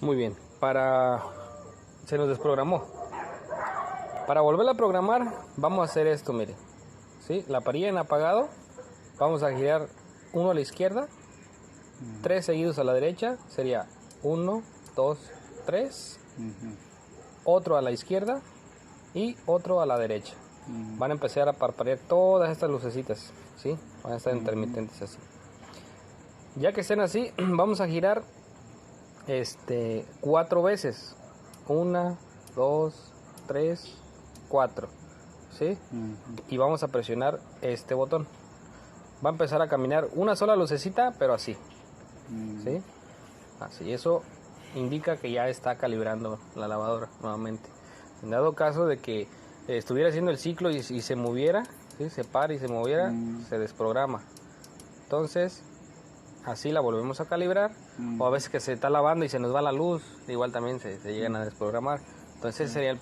Muy bien, se nos desprogramó. Para volverla a programar, vamos a hacer esto, mire. ¿Sí? La parilla en apagado, vamos a girar uno a la izquierda, 3 seguidos a la derecha, sería 1, 2, 3, otro a la izquierda y otro a la derecha. Van a empezar a parpadear todas estas lucecitas, ¿sí? Van a estar intermitentes así. Ya que estén así, vamos a girar 4 veces. 1, 2, 3, 4, ¿sí? Y vamos a presionar este botón. Va a empezar a caminar una sola lucecita, pero así, ¿sí? Así, eso indica que ya está calibrando la lavadora nuevamente. En dado caso de que estuviera haciendo el ciclo y se moviera, ¿sí? Se para y se moviera, se desprograma. Entonces, así la volvemos a calibrar. O a veces que se está lavando y se nos va la luz, igual también se llegan a desprogramar. Entonces sería el